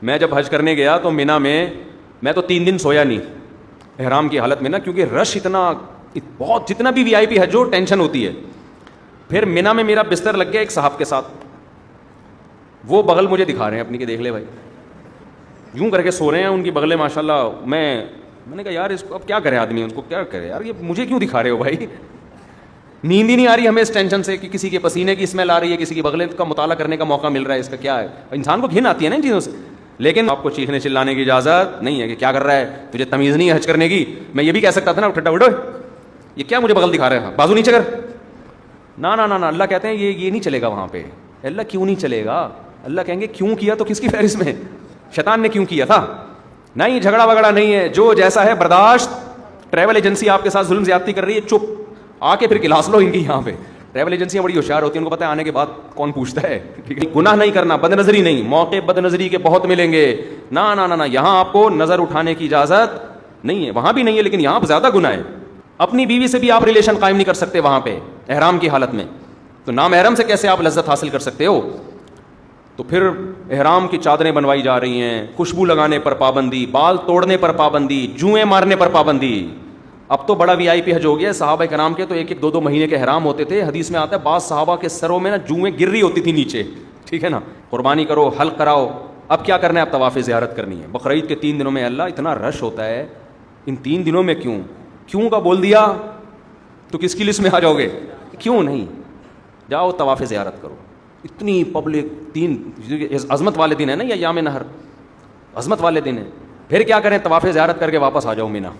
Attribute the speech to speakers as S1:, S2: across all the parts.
S1: میں جب حج کرنے گیا تو مینا میں تو 3 دن سویا نہیں احرام کی حالت میں نا, کیونکہ رش اتنا بہت, جتنا بھی وی آئی پی حج ہو ٹینشن ہوتی ہے. پھر مینا میں میرا بستر لگ گیا ایک صاحب کے ساتھ, وہ بغل مجھے دکھا رہے ہیں اپنی کہ دیکھ لے بھائی, یوں کر کے سو رہے ہیں ان کی بغلیں ماشاء اللہ. میں نے کہا یار اس کو اب کیا کرے آدمی, ان کو کیا کرے یار, یہ مجھے کیوں دکھا رہے ہو بھائی. نیند ہی نہیں آ رہی ہمیں اس ٹینشن سے کہ کسی کے پسینے کی اسمیل آ رہی ہے, کسی کی بغلیں کا مطالعہ کرنے کا موقع مل رہا ہے, اس کا کیا ہے. انسان کو گھن آتی ہے نا ان چیزوں سے. لیکن آپ کو چیخنے چلانے کی اجازت نہیں ہے کہ کیا کر رہا ہے, تجھے تمیز نہیں ہے حج کرنے کی. میں یہ بھی کہہ سکتا تھا نا ٹھٹا اٹھو, یہ کیا مجھے بغل دکھا رہے ہیں, بازو نیچے کر. نہ نہ نہ, اللہ کہتے ہیں یہ نہیں چلے گا وہاں پہ. اللہ کیوں نہیں چلے گا, اللہ کہیں گے کیوں کیا تو کس کی فہرست میں, شیطان نے کیوں کیا تھا. نہیں جھگڑا وگڑا نہیں ہے, جو جیسا ہے برداشت. ٹریول ایجنسی آپ کے ساتھ ظلم زیادتی کر رہی ہے, چپ آ کے پھر کلاس لو ان کی. یہاں پہ ٹریول ایجنسیاں بڑی ہوشیار ہوتی ہیں, ان کو پتہ ہے آنے کے بعد کون پوچھتا ہے. ٹھیک ہے, گناہ نہیں کرنا, بد نظری نہیں, موقع بد نظری کے بہت ملیں گے. نہ نہ نہ, یہاں آپ کو نظر اٹھانے کی اجازت نہیں ہے, وہاں بھی نہیں ہے, لیکن یہاں پہ زیادہ گناہ ہے. اپنی بیوی سے بھی آپ ریلیشن قائم نہیں کر سکتے وہاں پہ احرام کی حالت میں, تو نامحرم سے کیسے آپ لذت حاصل کر سکتے ہو. تو پھر احرام کی چادریں بنوائی جا رہی ہیں, خوشبو لگانے پر پابندی, بال توڑنے پر پابندی, جوئیں مارنے پر پابندی. اب تو بڑا وی آئی پی حج ہو گیا. صحابہ کرام کے تو 1-2 مہینے کے احرام ہوتے تھے. حدیث میں آتا ہے بعض صحابہ کے سروں میں نا جوئیں گر رہی ہوتی تھی نیچے. ٹھیک ہے نا, قربانی کرو, حلق کراؤ. اب کیا کرنا ہے, اب طواف زیارت کرنی ہے. بقرعید کے 3 دنوں میں اللہ اتنا رش ہوتا ہے, ان 3 دنوں میں کیوں کا بول دیا تو کس کی لسٹ میں آ جاؤ گے. کیوں نہیں, جاؤ طواف زیارت کرو. اتنی پبلک, 3 عظمت والے دن ہے نا, یا یام نہر عظمت والے دن ہے. پھر کیا کریں, طواف زیارت کر کے واپس آ جاؤ مینا.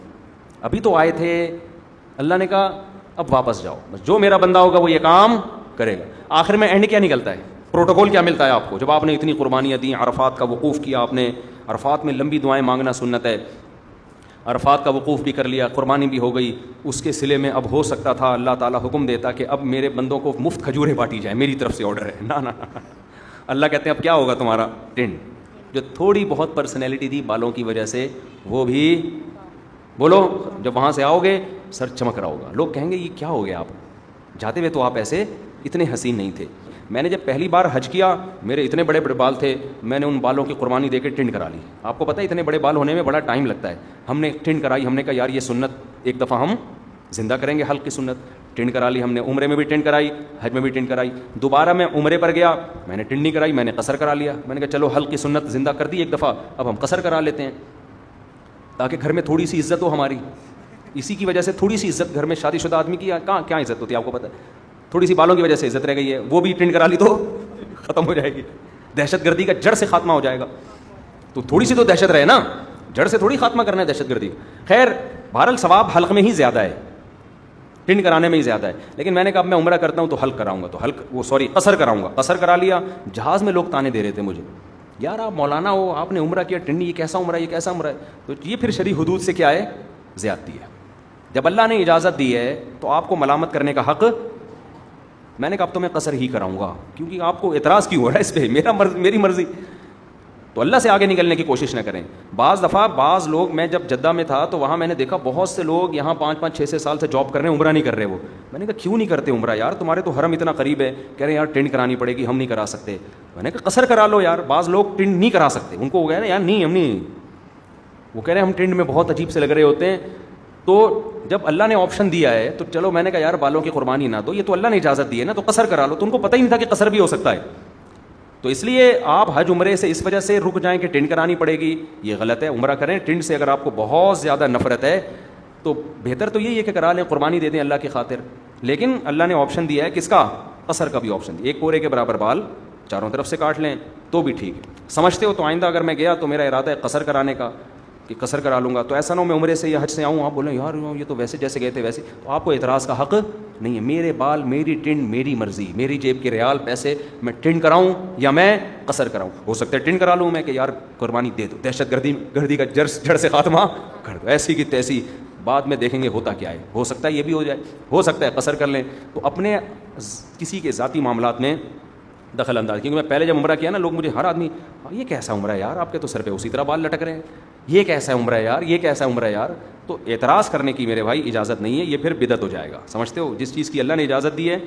S1: ابھی تو آئے تھے, اللہ نے کہا اب واپس جاؤ, بس جو میرا بندہ ہوگا وہ یہ کام کرے گا. آخر میں اینڈ کیا نکلتا ہے, پروٹوکول کیا ملتا ہے آپ کو, جب آپ نے اتنی قربانیاں دی, عرفات کا وقوف کیا آپ نے. عرفات میں لمبی دعائیں مانگنا سنت ہے. عرفات کا وقوف بھی کر لیا, قربانی بھی ہو گئی. اس کے صلے میں اب ہو سکتا تھا اللہ تعالیٰ حکم دیتا کہ اب میرے بندوں کو مفت کھجوریں بانٹی جائیں, میری طرف سے آرڈر ہے. نہ اللہ کہتے ہیں اب کیا ہوگا تمہارا ٹینٹ. جو تھوڑی بہت پرسنالٹی تھی بالوں کی وجہ سے, وہ بھی بولو, جب وہاں سے آؤ گے سر چمک رہا ہوگا. لوگ کہیں گے یہ کیا ہو گیا, آپ جاتے ہوئے تو آپ ایسے اتنے حسین نہیں تھے. میں نے جب پہلی بار حج کیا, میرے اتنے بڑے بڑے بال تھے, میں نے ان بالوں کی قربانی دے کے ٹنڈ کرا لی. آپ کو پتہ ہے اتنے بڑے بال ہونے میں بڑا ٹائم لگتا ہے. ہم نے ٹنڈ کرائی, ہم نے کہا یار یہ سنت ایک دفعہ ہم زندہ کریں گے, حلق کی سنت. ٹنڈ کرا لی ہم نے, عمرے میں بھی ٹنڈ کرائی, حج میں بھی ٹنڈ کرائی. دوبارہ میں عمرے پر گیا, میں نے ٹنڈ نہیں کرائی, میں نے قصر کرا لیا. میں نے کہا چلو حلق کی سنت زندہ کر دی ایک دفعہ, اب ہم قصر کرا لیتے ہیں تاکہ گھر میں تھوڑی سی عزت ہو ہماری. اسی کی وجہ سے تھوڑی سی عزت گھر میں شادی شدہ آدمی کی کہاں کیا عزت ہوتی ہے, آپ کو پتہ ہے. تھوڑی سی بالوں کی وجہ سے عزت رہ گئی ہے, وہ بھی ٹرینڈ کرا لی تو ختم ہو جائے گی. دہشت گردی کا جڑ سے خاتمہ ہو جائے گا. تو تھوڑی سی تو دہشت رہے نا, جڑ سے تھوڑی خاتمہ کرنا ہے دہشت گردی. خیر بہرحال ثواب حلق میں ہی زیادہ ہے, ٹرینڈ کرانے میں ہی زیادہ ہے. لیکن میں نے کہا اب میں عمرہ کرتا ہوں تو حلق کراؤں گا, تو قصر کراؤں گا. قصر کرا لیا. جہاز میں لوگ تانے دے رہے تھے مجھے, یار آپ مولانا ہو, آپ نے عمرہ کیا, ٹرینڈ, یہ کیسا عمرہ ہے, یہ کیسا عمرہ ہے. تو یہ پھر شرعی حدود سے کیا ہے, زیادتی ہے. جب اللہ نے اجازت دی ہے تو آپ کو ملامت کرنے کا حق. میں نے کہا اب تو میں قصر ہی کراؤں گا, کیونکہ آپ کو اعتراض کیوں ہو رہا ہے اس پہ, میری مرضی. تو اللہ سے آگے نکلنے کی کوشش نہ کریں. بعض دفعہ بعض لوگ, میں جب جدہ میں تھا تو وہاں میں نے دیکھا بہت سے لوگ یہاں 5-5 6 سال سے جاب کر رہے ہیں, عمرہ نہیں کر رہے. وہ میں نے کہا کیوں نہیں کرتے عمرہ یار, تمہارے تو حرم اتنا قریب ہے. کہہ رہے ہیں یار ٹینٹ کرانی پڑے گی, ہم نہیں کرا سکتے. میں نے کہا قصر کرا لو یار. بعض لوگ ٹینٹ نہیں کرا سکتے, ان کو ہو گیا نا یار نہیں ہم نہیں, وہ کہہ رہے ہیں ہم ٹینٹ میں بہت عجیب سے لگ رہے ہوتے ہیں. تو جب اللہ نے آپشن دیا ہے تو چلو, میں نے کہا یار بالوں کی قربانی نہ دو, یہ تو اللہ نے اجازت دی ہے نا, تو قصر کرا لو. تو ان کو پتہ ہی نہیں تھا کہ قصر بھی ہو سکتا ہے. تو اس لیے آپ حج عمرے سے اس وجہ سے رک جائیں کہ ٹنڈ کرانی پڑے گی, یہ غلط ہے. عمرہ کریں ٹنڈ سے. اگر آپ کو بہت زیادہ نفرت ہے تو بہتر تو یہی ہے کہ کرا لیں, قربانی دے دیں اللہ کی خاطر. لیکن اللہ نے آپشن دیا ہے کس کا, قصر کا بھی آپشن دیا. 1 پورے کے برابر بال چاروں طرف سے کاٹ لیں تو بھی ٹھیک ہے. سمجھتے ہو, تو آئندہ اگر میں گیا تو میرا ارادہ ہے قصر کرانے کا, کہ قصر کرا لوں گا. تو ایسا نہ ہو میں عمرے سے یا حج سے آؤں, آپ بولیں یار یہ تو ویسے جیسے گئے تھے ویسے, تو آپ کو اعتراض کا حق نہیں ہے. میرے بال, میری ٹنڈ, میری مرضی, میری جیب کے ریال پیسے, میں ٹنڈ کراؤں یا میں قصر کراؤں. ہو سکتا ہے ٹنڈ کرا لوں میں کہ یار قربانی دے دو, دہشت گردی کا جڑ سے خاتمہ کر دو, ایسی کی تیسی. بعد میں دیکھیں گے ہوتا کیا ہے, ہو سکتا ہے یہ بھی ہو جائے, ہو سکتا ہے قصر کر لیں. تو اپنے کسی کے ذاتی معاملات میں دخل انداز, کیونکہ میں پہلے جب عمرہ کیا نا, لوگ مجھے ہر آدمی, یہ کیسا عمرہ ہے یار, آپ کے تو سر پہ اسی طرح بال لٹک رہے ہیں, یہ کیسا عمرہ ہے یار, یہ کیسا عمرہ ہے یار. تو اعتراض کرنے کی میرے بھائی اجازت نہیں ہے, یہ پھر بدعت ہو جائے گا. سمجھتے ہو, جس چیز کی اللہ نے اجازت دی ہے